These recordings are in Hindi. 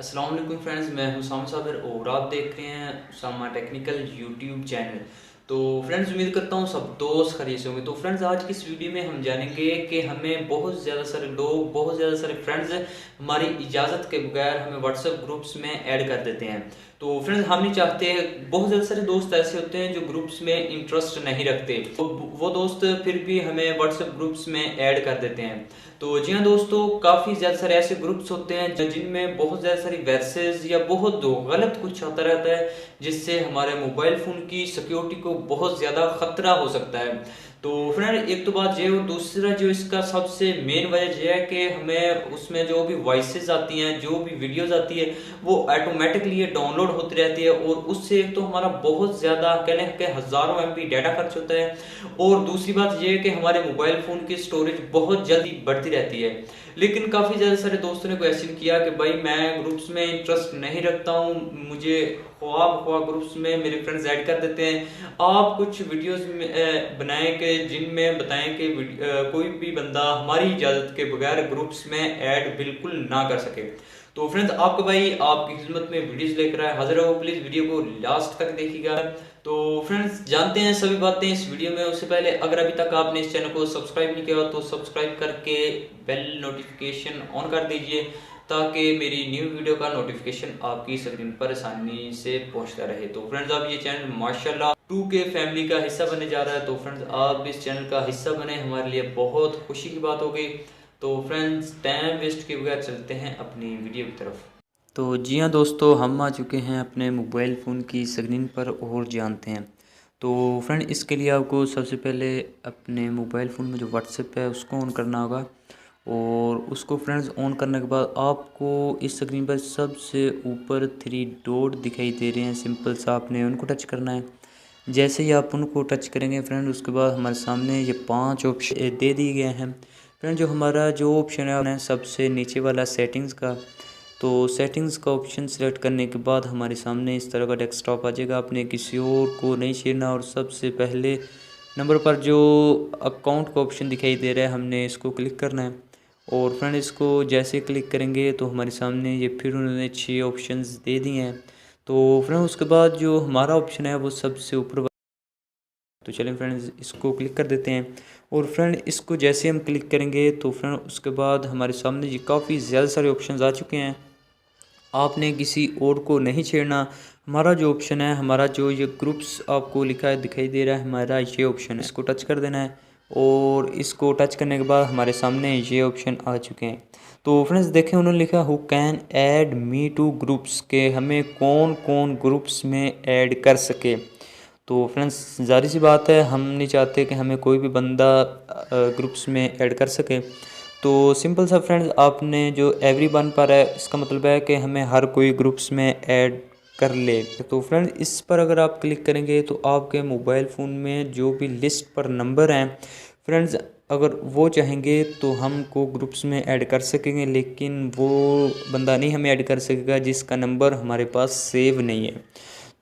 अस्सलाम वालेकुम फ्रेंड्स, मैं हूं उसामा साबिर और आप देख रहे हैं उसामा टेक्निकल यूट्यूब चैनल। तो फ्रेंड्स, उम्मीद करता हूं सब दोस्त खैरियत से होंगे। तो फ्रेंड्स, आज की इस वीडियो में हम जानेंगे कि हमें बहुत ज़्यादा सारे लोग, बहुत ज़्यादा सारे फ्रेंड्स हमारी इजाज़त के बगैर हमें व्हाट्सएप ग्रुप्स में ऐड कर देते हैं। तो फ्रेंड्स, हम नहीं चाहते, बहुत ज़्यादा सारे दोस्त ऐसे होते हैं जो ग्रुप्स में इंटरेस्ट नहीं रखते, तो वो दोस्त फिर भी हमें व्हाट्सएप ग्रुप्स में ऐड कर देते हैं। तो जी हाँ दोस्तों, काफ़ी ज़्यादा सारे ऐसे ग्रुप्स होते हैं जिनमें बहुत ज़्यादा सारी वर्सेस या बहुत गलत कुछ आता रहता है, जिससे हमारे मोबाइल फ़ोन की सिक्योरिटी को बहुत ज़्यादा ख़तरा हो सकता है। तो फ्रेंड, एक तो बात ये, और दूसरा जो इसका सबसे मेन वजह यह है कि हमें उसमें जो भी वॉइसेस आती हैं, जो भी वीडियोस आती है, वो ऑटोमेटिकली डाउनलोड होती रहती है, और उससे एक तो हमारा बहुत ज़्यादा कह लें कि हज़ारों MB डाटा खर्च होता है, और दूसरी बात यह है कि हमारे मोबाइल फ़ोन की स्टोरेज बहुत जल्दी बढ़ती रहती है। लेकिन काफ़ी ज़्यादा सारे दोस्तों ने क्वेश्चन किया कि भाई मैं ग्रुप्स में इंटरेस्ट नहीं रखता हूँ, मुझे ख्वाब ग्रुप्स में मेरे फ्रेंड्स ऐड कर देते हैं, आप कुछ वीडियोस बनाएं कि जिनमें बताएं कि कोई भी बंदा हमारी इजाज़त के बगैर ग्रुप्स में ऐड बिल्कुल ना कर सके। तो फ्रेंड्स, आपका भाई आपकी खिदमत में वीडियोस लेकर आया हाजिर हो, प्लीज़ वीडियो को लास्ट तक देखिएगा। तो फ्रेंड्स, जानते हैं सभी बातें इस वीडियो में। उससे पहले अगर अभी तक आपने इस चैनल को सब्सक्राइब नहीं किया तो सब्सक्राइब करके बेल नोटिफिकेशन ऑन कर दीजिए, ताकि मेरी न्यू वीडियो का नोटिफिकेशन आपकी स्क्रीन पर आसानी से पहुंचता रहे। तो फ्रेंड्स, अब ये चैनल माशाल्लाह 2K फैमिली का हिस्सा बनने जा रहा है। तो फ्रेंड्स, आप इस चैनल का हिस्सा बने, हमारे लिए बहुत खुशी की बात होगी। तो फ्रेंड्स, टाइम वेस्ट किए बगैर चलते हैं अपनी वीडियो की तरफ। तो जी हाँ दोस्तों, हम आ चुके हैं अपने मोबाइल फ़ोन की स्क्रीन पर और जानते हैं। तो फ्रेंड, इसके लिए आपको सबसे पहले अपने मोबाइल फ़ोन में जो व्हाट्सएप है उसको ऑन करना होगा, और उसको फ्रेंड्स ऑन करने के बाद आपको इस स्क्रीन पर सबसे ऊपर 3 डॉट दिखाई दे रहे हैं, सिंपल सा आपने उनको टच करना है। जैसे ही आप उनको टच करेंगे फ्रेंड, उसके बाद हमारे सामने ये 5 ऑप्शन दे दिए गए हैं। फ्रेंड, जो हमारा जो ऑप्शन है सबसे नीचे वाला सेटिंग्स का, तो सेटिंग्स का ऑप्शन सेलेक्ट करने के बाद हमारे सामने इस तरह का डेस्कटॉप आ जाएगा। आपने किसी और को नहीं छेड़ना, और सबसे पहले नंबर पर जो अकाउंट का ऑप्शन दिखाई दे रहा है, हमने इसको क्लिक करना है। और फ्रेंड, इसको जैसे क्लिक करेंगे तो हमारे सामने ये फिर उन्होंने 6 ऑप्शंस दे दिए हैं। तो फ्रेंड, उसके बाद जो हमारा ऑप्शन है वो सबसे ऊपर, तो चलें फ्रेंड्स इसको क्लिक कर देते हैं। और फ्रेंड, इसको जैसे हम क्लिक करेंगे तो फ्रेंड उसके बाद हमारे सामने ये काफ़ी ज़्यादा सारे ऑप्शंस आ चुके हैं। आपने किसी और को नहीं छेड़ना। हमारा जो ऑप्शन है, हमारा जो ये ग्रुप्स आपको लिखा है दिखाई दे रहा है, हमारा ये ऑप्शन है, इसको टच कर देना है। और इसको टच करने के बाद हमारे सामने ये ऑप्शन आ चुके हैं। तो फ्रेंड्स देखें, उन्होंने लिखा who can add me two groups, के हमें कौन कौन ग्रुप्स में ऐड कर सके। तो फ्रेंड्स, ज़ाहिर सी बात है, हम नहीं चाहते कि हमें कोई भी बंदा ग्रुप्स में ऐड कर सके। तो सिंपल सा फ्रेंड्स, आपने जो एवरीवन पर है, इसका मतलब है कि हमें हर कोई ग्रुप्स में ऐड कर ले। तो फ्रेंड्स, इस पर अगर आप क्लिक करेंगे तो आपके मोबाइल फ़ोन में जो भी लिस्ट पर नंबर हैं फ्रेंड्स, अगर वो चाहेंगे तो हमको ग्रुप्स में ऐड कर सकेंगे, लेकिन वो बंदा नहीं हमें ऐड कर सकेगा जिसका नंबर हमारे पास सेव नहीं है।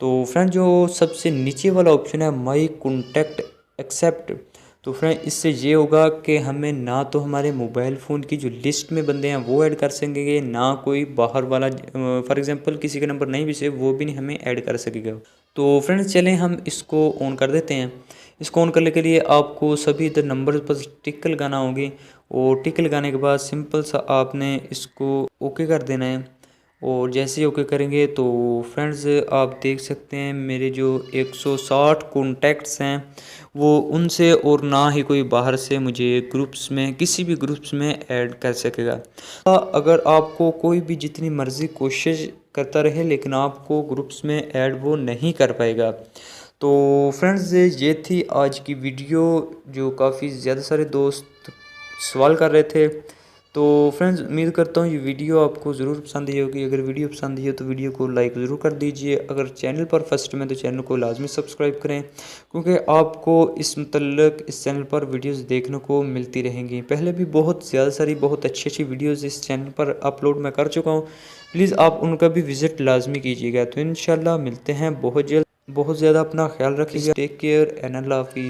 तो फ्रेंड, जो सबसे नीचे वाला ऑप्शन है माई कॉन्टैक्ट एक्सेप्ट, तो फ्रेंड इससे ये होगा कि हमें ना तो हमारे मोबाइल फ़ोन की जो लिस्ट में बंदे हैं वो ऐड कर सकेंगे, ना कोई बाहर वाला, फॉर एग्जांपल किसी का नंबर नहीं भी सेव, वो भी नहीं हमें ऐड कर सकेगा। तो फ्रेंड्स, चलें हम इसको ऑन कर देते हैं। इसको ऑन करने के लिए आपको सभी इधर नंबर पर टिक लगाना होगी, और टिक लगाने के बाद सिंपल सा आपने इसको ओके कर देना है। और जैसे ही ओके करेंगे तो फ्रेंड्स, आप देख सकते हैं मेरे जो 160 कॉन्टैक्ट्स हैं वो उनसे, और ना ही कोई बाहर से मुझे ग्रुप्स में, किसी भी ग्रुप्स में ऐड कर सकेगा। अगर आपको कोई भी जितनी मर्ज़ी कोशिश करता रहे, लेकिन आपको ग्रुप्स में ऐड वो नहीं कर पाएगा। तो फ्रेंड्स, ये थी आज की वीडियो, जो काफ़ी ज़्यादा सारे दोस्त सवाल कर रहे थे। तो फ्रेंड्स, उम्मीद करता हूँ ये वीडियो आपको ज़रूर पसंद आई होगी। अगर वीडियो पसंद आई हो तो वीडियो को लाइक ज़रूर कर दीजिए। अगर चैनल पर फर्स्ट में तो चैनल को लाजमी सब्सक्राइब करें, क्योंकि आपको इस मतलब इस चैनल पर वीडियोस देखने को मिलती रहेंगी। पहले भी बहुत ज़्यादा सारी बहुत अच्छी अच्छी वीडियोस इस चैनल पर अपलोड मैं कर चुका हूँ, प्लीज़ आप उनका भी विज़िट लाजमी कीजिएगा। तो इंशाल्लाह मिलते हैं बहुत जल्द। बहुत ज़्यादा अपना ख्याल रखिएगा। टेक केयर एंड अल्लाह हाफिज़।